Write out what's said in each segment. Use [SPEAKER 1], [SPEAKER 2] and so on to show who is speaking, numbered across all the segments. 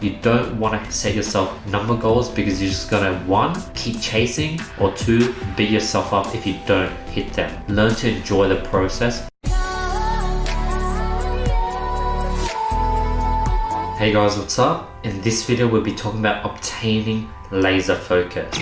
[SPEAKER 1] You don't want to set yourself number goals because you're just gonna, one, keep chasing, or two, beat yourself up if you don't hit them. Learn to enjoy the process. Hey guys, what's up? In this video, we'll be talking about obtaining laser focus.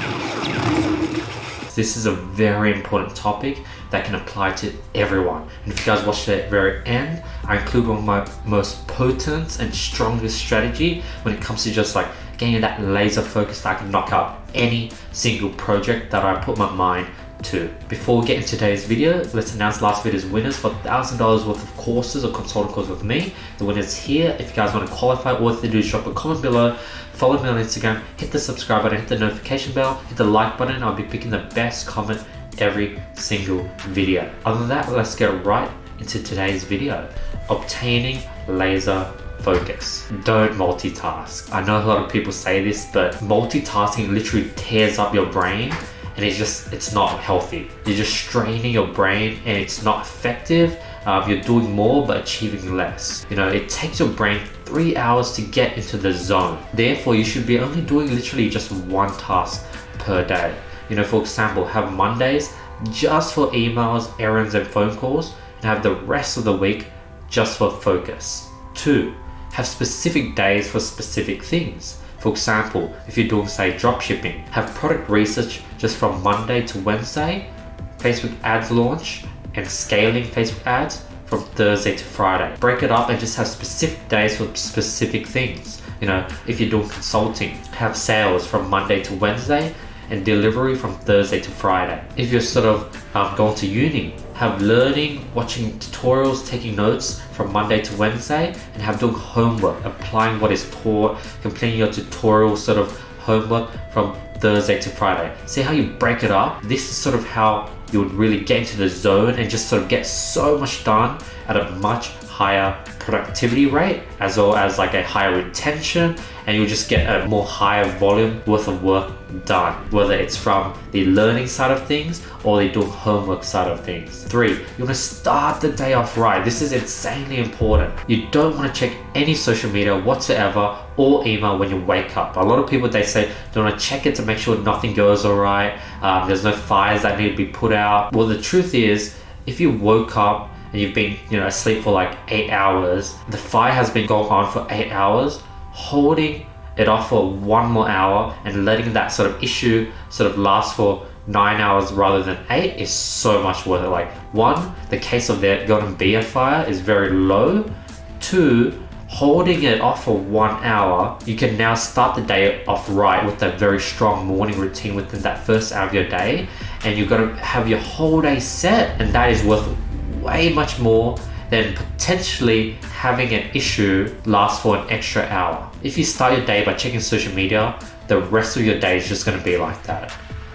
[SPEAKER 1] This is a very important topic that can apply to everyone. And if you guys watch the very end, I include one of my most potent and strongest strategy when it comes to just like getting that laser focus that I can knock out any single project that I put my mind to. Before we get into today's video, let's announce last video's winners for $1,000 worth of courses or consulting courses with me. The winner's here. If you guys want to qualify, all you have to do is drop a comment below, follow me on Instagram, hit the subscribe button, hit the notification bell, hit the like button. I'll be picking the best comment every single video. Other than that, let's get right into today's video. Obtaining laser focus. Don't multitask. I know a lot of people say this, but multitasking literally tears up your brain. And it's not healthy. You're just straining your brain and it's not effective. You're doing more but achieving less. You know, it takes your brain 3 hours to get into the zone. Therefore, you should be only doing literally just one task per day. You know, for example, have Mondays just for emails, errands, and phone calls, and have the rest of the week just for focus. 2, have specific days for specific things. For example, if you're doing, say, dropshipping, have product research just from Monday to Wednesday, Facebook ads launch and scaling Facebook ads from Thursday to Friday. Break it up and just have specific days for specific things. You know, if you're doing consulting, have sales from Monday to Wednesday and delivery from Thursday to Friday. If you're sort of going to uni, have learning, watching tutorials, taking notes from Monday to Wednesday, and have doing homework, applying what is taught, completing your tutorial sort of homework from Thursday to Friday. See how you break it up? This is sort of how you would really get into the zone and just sort of get so much done at a much higher productivity rate, as well as like a higher retention, and you'll just get a more higher volume worth of work done, whether it's from the learning side of things or the doing homework side of things. 3, you want to start the day off right. This is insanely important. You don't want to check any social media whatsoever or email when you wake up. A lot of people, they say they want to check it to make sure nothing goes all right, there's no fires that need to be put out. Well, the truth is, if you woke up and you've been, asleep for like 8 hours, the fire has been going on for 8 hours, holding it off for 1 more hour and letting that sort of issue sort of last for 9 hours rather than 8 is so much worth it. Like, 1, the case of there going to be a fire is very low. 2, holding it off for 1 hour, you can now start the day off right with a very strong morning routine within that first hour of your day, and you've got to have your whole day set, and that is worth way much more than potentially having an issue last for an extra hour. If you start your day by checking social media, the rest of your day is just going to be like that.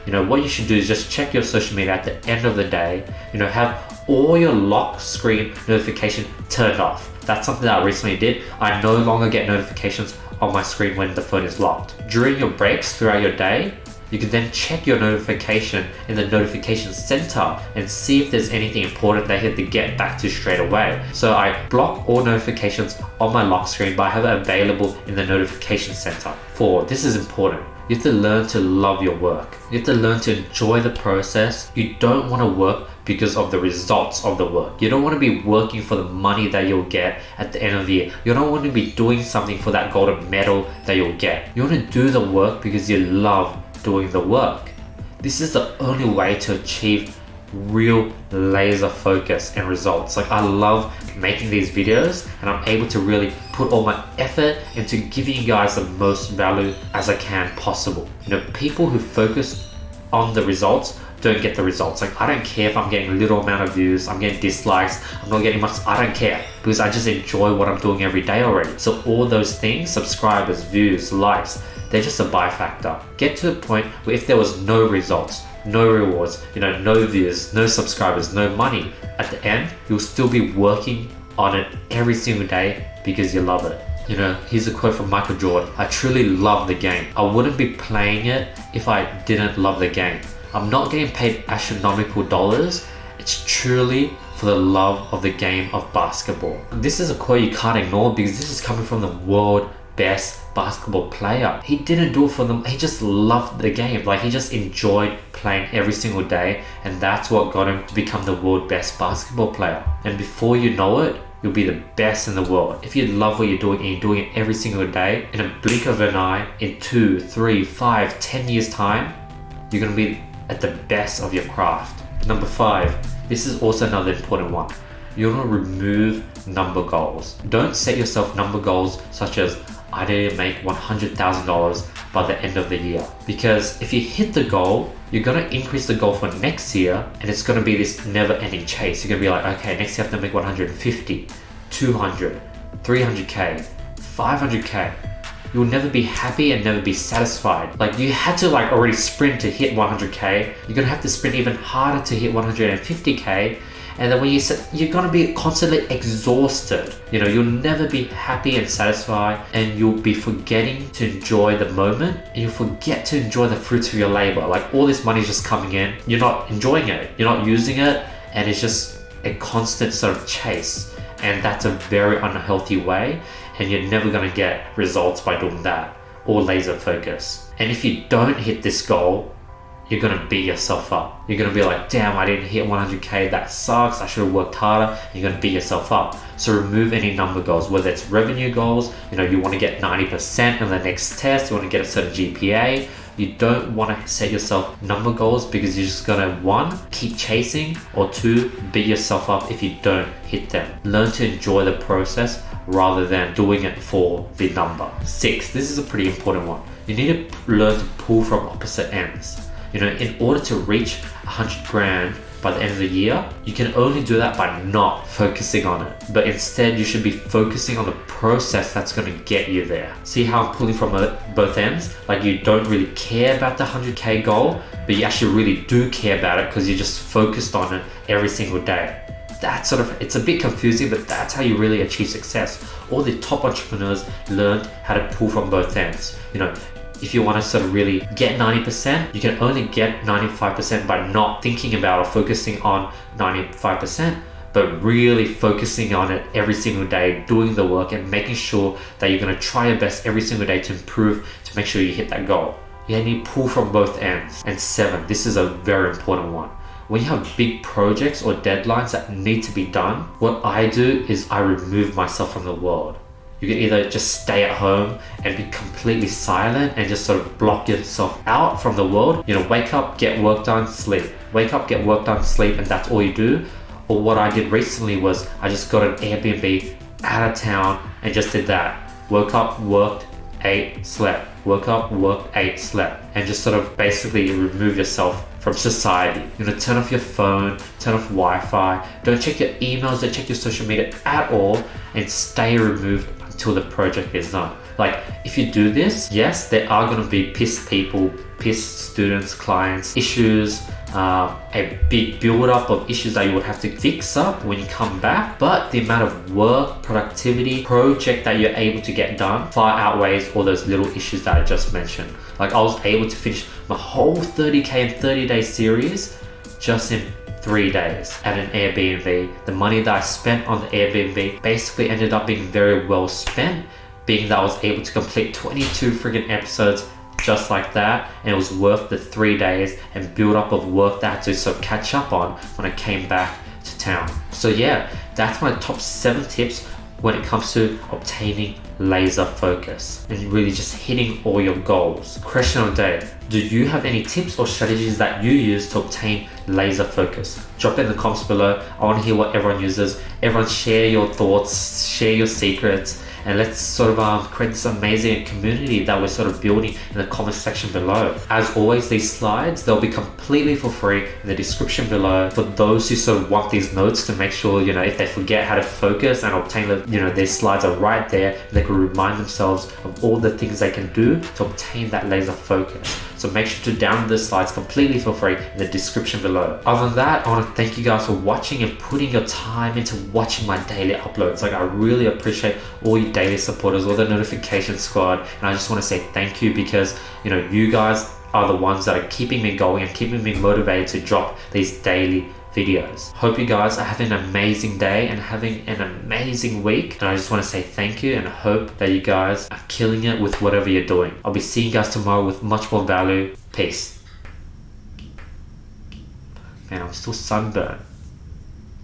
[SPEAKER 1] What you should do is just check your social media at the end of the day. Have all your lock screen notification turned off. That's something that I recently did. I no longer get notifications on my screen when the phone is locked. During your breaks throughout your day, you can then check your notification in the notification center and see if there's anything important that you have to get back to straight away. So I block all notifications on my lock screen, but I have it available in the notification center. 4, this is important. You have to learn to love your work. You have to learn to enjoy the process. You don't want to work because of the results of the work. You don't want to be working for the money that you'll get at the end of the year. You don't want to be doing something for that golden medal that you'll get. You want to do the work because you love doing the work. This is the only way to achieve real laser focus and results. Like, I love making these videos and I'm able to really put all my effort into giving you guys the most value as I can possible. People who focus on the results don't get the results. Like, I don't care if I'm getting a little amount of views, I'm getting dislikes, I'm not getting much, I don't care, because I just enjoy what I'm doing every day already. So all those things, subscribers, views, likes, they're just a byfactor. Get to the point where if there was no results, no rewards, no views, no subscribers, no money, at the end, you'll still be working on it every single day because you love it. Here's a quote from Michael Jordan: "I truly love the game. I wouldn't be playing it if I didn't love the game. I'm not getting paid astronomical dollars. It's truly for the love of the game of basketball." This is a quote you can't ignore because this is coming from the world best basketball player. He didn't do it for them. He just loved the game. Like, he just enjoyed playing every single day, and that's what got him to become the world's best basketball player. And before you know it, you'll be the best in the world. If you love what you're doing and you're doing it every single day, in a blink of an eye, in 2, 3, 5, 10 years time, you're going to be at the best of your craft. Number 5, this is also another important one. You want to remove number goals. Don't set yourself number goals such as, I need to make $100,000 by the end of the year. Because if you hit the goal, you're going to increase the goal for next year, and it's going to be this never-ending chase. You're going to be like, okay, next year I have to make 150, 200, 300K, 500K. You'll never be happy and never be satisfied. Like, you had to already sprint to hit 100K. You're going to have to sprint even harder to hit 150K. And then when you're gonna be constantly exhausted. You'll never be happy and satisfied, and you'll be forgetting to enjoy the moment, and you'll forget to enjoy the fruits of your labor. Like, all this money is just coming in, you're not enjoying it, you're not using it, and it's just a constant sort of chase. And that's a very unhealthy way, and you're never gonna get results by doing that, or laser focus. And if you don't hit this goal, you're gonna beat yourself up. You're gonna be like, damn, I didn't hit 100K, that sucks, I should have worked harder. You're gonna beat yourself up. So remove any number goals, whether it's revenue goals, you wanna get 90% in the next test, you wanna get a certain GPA. You don't wanna set yourself number goals, because you're just gonna, 1, keep chasing, or 2, beat yourself up if you don't hit them. Learn to enjoy the process rather than doing it for the number. 6, this is a pretty important one. You need to learn to pull from opposite ends. In order to reach 100 grand by the end of the year, you can only do that by not focusing on it. But instead, you should be focusing on the process that's going to get you there. See how I'm pulling from both ends? Like, you don't really care about the 100K goal, but you actually really do care about it because you're just focused on it every single day. It's a bit confusing, but that's how you really achieve success. All the top entrepreneurs learned how to pull from both ends. If you want to sort of really get 90%, you can only get 95% by not thinking about or focusing on 95%, but really focusing on it every single day, doing the work and making sure that you're going to try your best every single day to improve, to make sure you hit that goal. You need to pull from both ends. And 7, this is a very important one. When you have big projects or deadlines that need to be done, what I do is I remove myself from the world. You can either just stay at home and be completely silent and just sort of block yourself out from the world. Wake up, get work done, sleep. Wake up, get work done, sleep, and that's all you do. Or what I did recently was I just got an Airbnb out of town and just did that. Woke up, worked, ate, slept. Woke up, worked, ate, slept. And just sort of basically remove yourself from society. Turn off your phone, turn off Wi-Fi, don't check your emails, don't check your social media at all, and stay removed until the project is done. Like, if you do this, yes, there are going to be pissed people, pissed students, clients, issues, a big build-up of issues that you would have to fix up when you come back, but the amount of work, productivity, project that you're able to get done far outweighs all those little issues that I just mentioned. Like, I was able to finish my whole 30K and 30-day series just in 3 days at an Airbnb. The money that I spent on the Airbnb basically ended up being very well spent, being that I was able to complete 22 freaking episodes just like that, and it was worth the 3 days and build up of work that I had to sort of catch up on when I came back to town. So yeah, that's my top 7 tips when it comes to obtaining laser focus and really just hitting all your goals. Question of the day: do you have any tips or strategies that you use to obtain laser focus? Drop it in the comments below. I want to hear what everyone uses. Everyone share your thoughts, share your secrets, and let's sort of create this amazing community that we're sort of building in the comment section below. As always, these slides, they'll be completely for free in the description below for those who sort of want these notes to make sure, if they forget how to focus and obtain these slides are right there. They can remind themselves of all the things they can do to obtain that laser focus. So make sure to download the slides completely for free in the description below. Other than that, I want to thank you guys for watching and putting your time into watching my daily uploads. Like, I really appreciate all you daily supporters, all the notification squad, and I just want to say thank you because you guys are the ones that are keeping me going and keeping me motivated to drop these daily videos. Hope you guys are having an amazing day and having an amazing week. And I just want to say thank you and hope that you guys are killing it with whatever you're doing. I'll be seeing you guys tomorrow with much more value. Peace. Man, I'm still sunburned.